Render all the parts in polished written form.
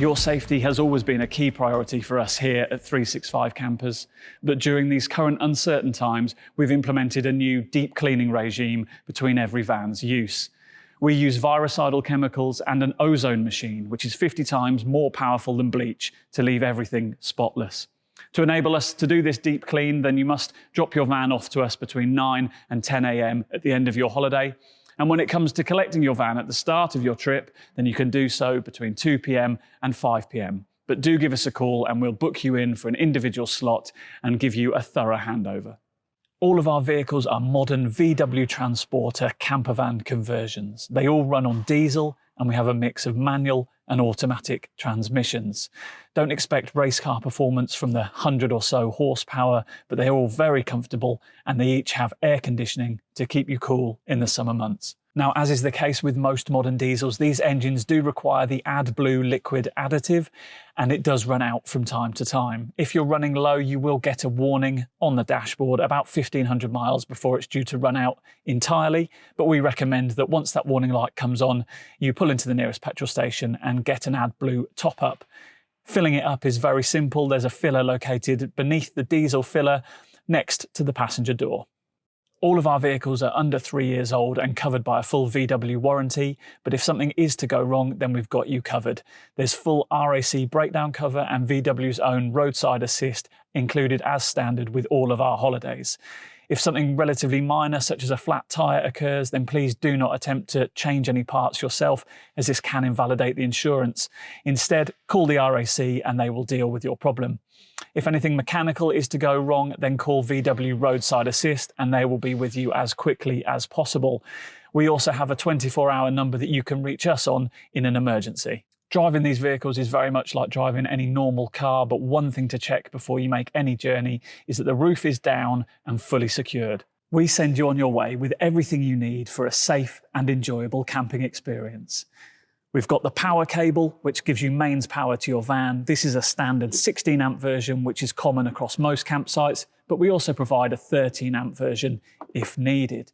Your safety has always been a key priority for us here at 365 Campers, but during these current uncertain times, we've implemented a new deep cleaning regime between every van's use. We use virucidal chemicals and an ozone machine, which is 50 times more powerful than bleach, to leave everything spotless. To enable us to do this deep clean, then you must drop your van off to us between 9 and 10 a.m. at the end of your holiday. And when it comes to collecting your van at the start of your trip, then you can do so between 2 p.m. and 5 p.m. But do give us a call and we'll book you in for an individual slot and give you a thorough handover. All of our vehicles are modern VW Transporter campervan conversions. They all run on diesel and we have a mix of manual and automatic transmissions. Don't expect race car performance from the 100 or so horsepower, but they're all very comfortable and they each have air conditioning to keep you cool in the summer months. Now, as is the case with most modern diesels, these engines do require the AdBlue liquid additive, and it does run out from time to time. If you're running low, you will get a warning on the dashboard about 1,500 miles before it's due to run out entirely, but we recommend that once that warning light comes on, you pull into the nearest petrol station and get an AdBlue top-up. Filling it up is very simple. There's a filler located beneath the diesel filler next to the passenger door. All of our vehicles are under 3 years old and covered by a full VW warranty, but if something is to go wrong, then we've got you covered. There's full RAC breakdown cover and VW's own roadside assist included as standard with all of our holidays. If something relatively minor, such as a flat tyre, occurs, then please do not attempt to change any parts yourself, as this can invalidate the insurance. Instead, call the RAC and they will deal with your problem. If anything mechanical is to go wrong, then call VW Roadside Assist and they will be with you as quickly as possible. We also have a 24-hour number that you can reach us on in an emergency. Driving these vehicles is very much like driving any normal car, but one thing to check before you make any journey is that the roof is down and fully secured. We send you on your way with everything you need for a safe and enjoyable camping experience. We've got the power cable, which gives you mains power to your van. This is a standard 16 amp version, which is common across most campsites, but we also provide a 13 amp version if needed.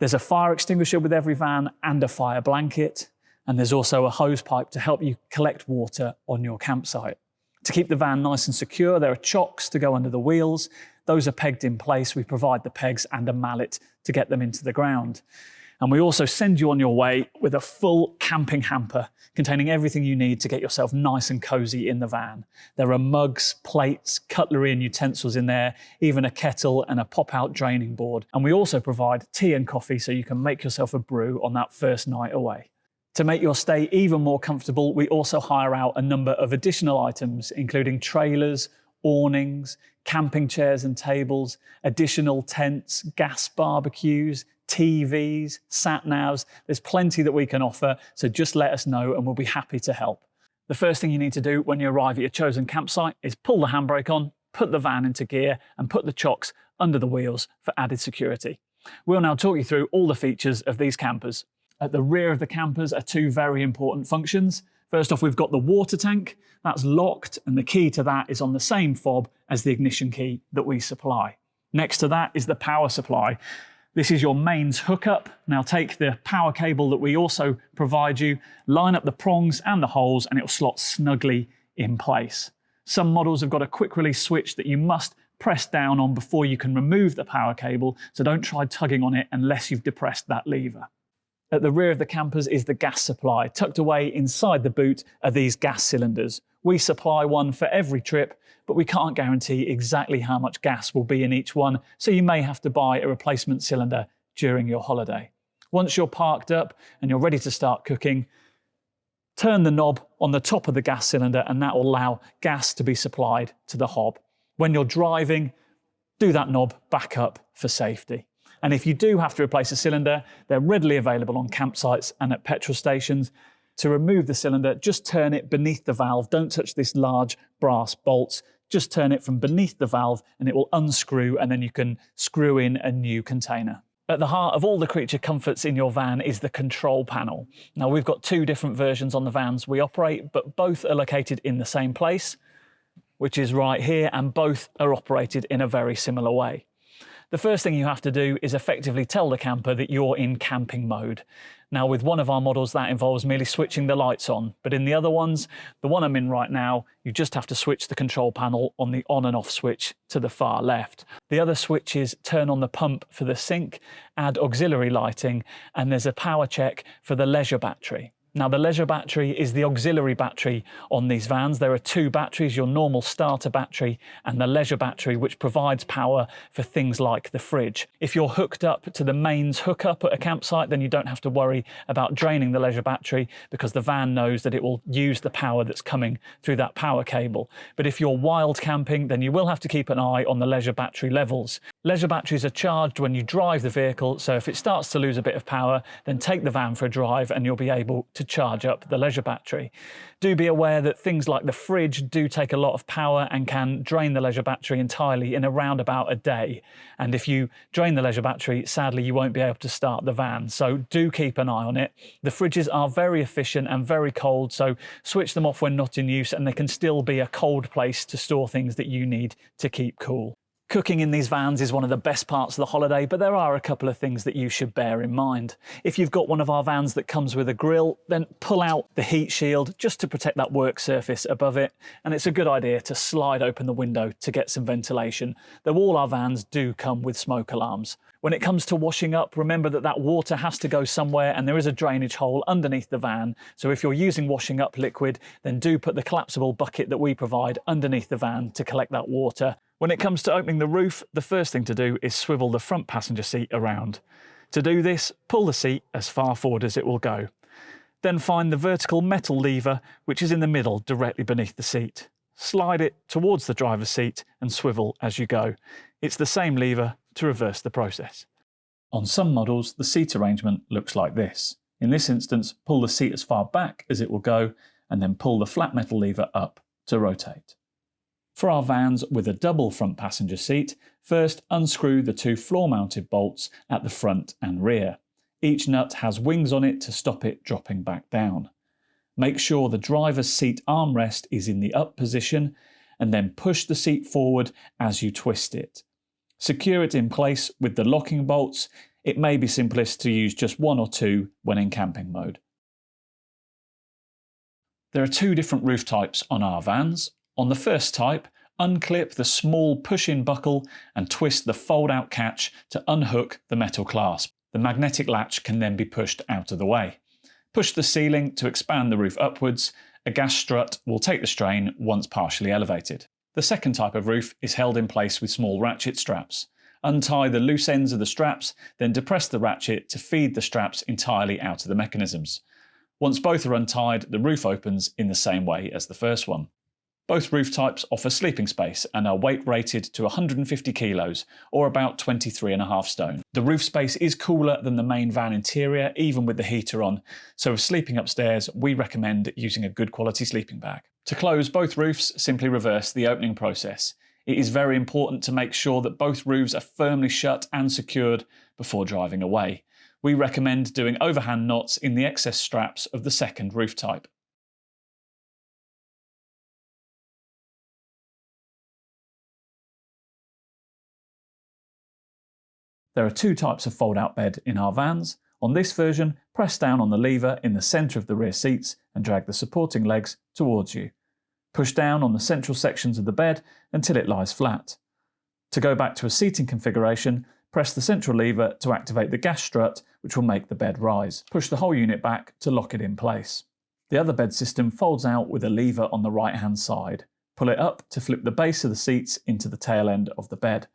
There's a fire extinguisher with every van and a fire blanket, and there's also a hose pipe to help you collect water on your campsite. To keep the van nice and secure, there are chocks to go under the wheels. Those are pegged in place. We provide the pegs and a mallet to get them into the ground. And we also send you on your way with a full camping hamper containing everything you need to get yourself nice and cozy in the van. There are mugs, plates, cutlery and utensils in there, even a kettle and a pop-out draining board. And we also provide tea and coffee so you can make yourself a brew on that first night away. To make your stay even more comfortable, we also hire out a number of additional items, including trailers, awnings, camping chairs and tables, additional tents, gas barbecues, TVs, sat-navs. There's plenty that we can offer, so just let us know and we'll be happy to help. The first thing you need to do when you arrive at your chosen campsite is pull the handbrake on, put the van into gear and put the chocks under the wheels for added security. We'll now talk you through all the features of these campers. At the rear of the campers are two very important functions. First off, we've got the water tank. That's locked and the key to that is on the same fob as the ignition key that we supply. Next to that is the power supply. This is your mains hookup. Now take the power cable that we also provide you, line up the prongs and the holes and it will slot snugly in place. Some models have got a quick release switch that you must press down on before you can remove the power cable, so don't try tugging on it unless you've depressed that lever. At the rear of the campers is the gas supply. Tucked away inside the boot are these gas cylinders. We supply one for every trip, but we can't guarantee exactly how much gas will be in each one, so you may have to buy a replacement cylinder during your holiday. Once you're parked up and you're ready to start cooking, turn the knob on the top of the gas cylinder and that will allow gas to be supplied to the hob. When you're driving, do that knob back up for safety. And if you do have to replace a cylinder, they're readily available on campsites and at petrol stations. To remove the cylinder, just turn it beneath the valve. Don't touch this large brass bolt. Just turn it from beneath the valve and it will unscrew and then you can screw in a new container. At the heart of all the creature comforts in your van is the control panel. Now we've got two different versions on the vans we operate, but both are located in the same place, which is right here, and both are operated in a very similar way. The first thing you have to do is effectively tell the camper that you're in camping mode. Now, with one of our models, that involves merely switching the lights on, but in the other ones, the one I'm in right now, you just have to switch the control panel on the on and off switch to the far left. The other switches turn on the pump for the sink, add auxiliary lighting, and there's a power check for the leisure battery. Now, the leisure battery is the auxiliary battery on these vans. There are two batteries, your normal starter battery and the leisure battery, which provides power for things like the fridge. If you're hooked up to the mains hookup at a campsite, then you don't have to worry about draining the leisure battery because the van knows that it will use the power that's coming through that power cable. But if you're wild camping, then you will have to keep an eye on the leisure battery levels. Leisure batteries are charged when you drive the vehicle, so if it starts to lose a bit of power, then take the van for a drive and you'll be able to charge up the leisure battery. Do be aware that things like the fridge do take a lot of power and can drain the leisure battery entirely in around about a day. And if you drain the leisure battery, sadly, you won't be able to start the van. So do keep an eye on it. The fridges are very efficient and very cold, so switch them off when not in use, and they can still be a cold place to store things that you need to keep cool. Cooking in these vans is one of the best parts of the holiday, but there are a couple of things that you should bear in mind. If you've got one of our vans that comes with a grill, then pull out the heat shield just to protect that work surface above it, and it's a good idea to slide open the window to get some ventilation, though all our vans do come with smoke alarms. When it comes to washing up, remember that that water has to go somewhere, and there is a drainage hole underneath the van. So if you're using washing up liquid, then do put the collapsible bucket that we provide underneath the van to collect that water. When it comes to opening the roof, the first thing to do is swivel the front passenger seat around. To do this, pull the seat as far forward as it will go. Then find the vertical metal lever, which is in the middle directly beneath the seat. Slide it towards the driver's seat and swivel as you go. It's the same lever to reverse the process. On some models, the seat arrangement looks like this. In this instance, pull the seat as far back as it will go and then pull the flat metal lever up to rotate. For our vans with a double front passenger seat, first unscrew the two floor-mounted bolts at the front and rear. Each nut has wings on it to stop it dropping back down. Make sure the driver's seat armrest is in the up position and then push the seat forward as you twist it. Secure it in place with the locking bolts. It may be simplest to use just one or two when in camping mode. There are two different roof types on our vans. On the first type, unclip the small push-in buckle and twist the fold-out catch to unhook the metal clasp. The magnetic latch can then be pushed out of the way. Push the ceiling to expand the roof upwards. A gas strut will take the strain once partially elevated. The second type of roof is held in place with small ratchet straps. Untie the loose ends of the straps, then depress the ratchet to feed the straps entirely out of the mechanisms. Once both are untied, the roof opens in the same way as the first one. Both roof types offer sleeping space and are weight rated to 150 kilos, or about 23.5 stone. The roof space is cooler than the main van interior, even with the heater on, so if sleeping upstairs, we recommend using a good quality sleeping bag. To close both roofs, simply reverse the opening process. It is very important to make sure that both roofs are firmly shut and secured before driving away. We recommend doing overhand knots in the excess straps of the second roof type. There are two types of fold-out bed in our vans. On this version, press down on the lever in the centre of the rear seats and drag the supporting legs towards you. Push down on the central sections of the bed until it lies flat. To go back to a seating configuration, press the central lever to activate the gas strut, which will make the bed rise. Push the whole unit back to lock it in place. The other bed system folds out with a lever on the right-hand side. Pull it up to flip the base of the seats into the tail end of the bed.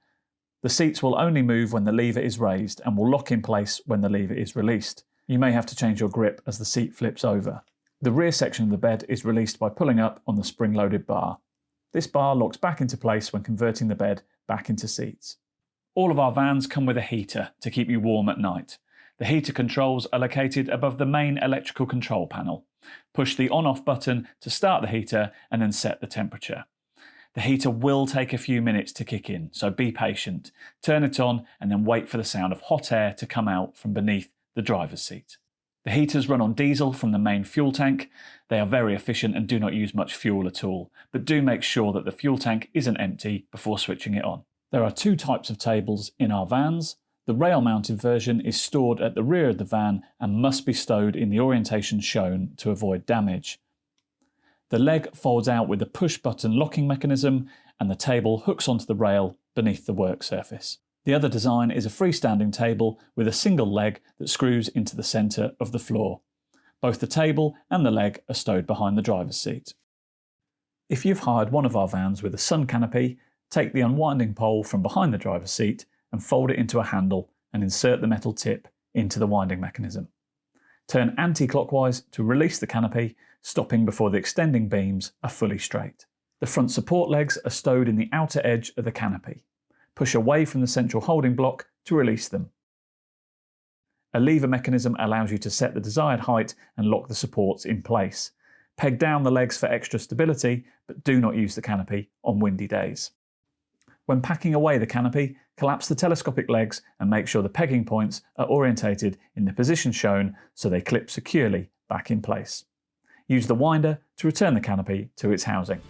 The seats will only move when the lever is raised and will lock in place when the lever is released. You may have to change your grip as the seat flips over. The rear section of the bed is released by pulling up on the spring-loaded bar. This bar locks back into place when converting the bed back into seats. All of our vans come with a heater to keep you warm at night. The heater controls are located above the main electrical control panel. Push the on-off button to start the heater and then set the temperature. The heater will take a few minutes to kick in, so be patient. Turn it on and then wait for the sound of hot air to come out from beneath the driver's seat. The heaters run on diesel from the main fuel tank. They are very efficient and do not use much fuel at all, but do make sure that the fuel tank isn't empty before switching it on. There are two types of tables in our vans. The rail-mounted version is stored at the rear of the van and must be stowed in the orientation shown to avoid damage. The leg folds out with a push-button locking mechanism, and the table hooks onto the rail beneath the work surface. The other design is a freestanding table with a single leg that screws into the centre of the floor. Both the table and the leg are stowed behind the driver's seat. If you've hired one of our vans with a sun canopy, take the unwinding pole from behind the driver's seat and fold it into a handle and insert the metal tip into the winding mechanism. Turn anti-clockwise to release the canopy, stopping before the extending beams are fully straight. The front support legs are stowed in the outer edge of the canopy. Push away from the central holding block to release them. A lever mechanism allows you to set the desired height and lock the supports in place. Peg down the legs for extra stability, but do not use the canopy on windy days. When packing away the canopy, collapse the telescopic legs and make sure the pegging points are orientated in the position shown so they clip securely back in place. Use the winder to return the canopy to its housing.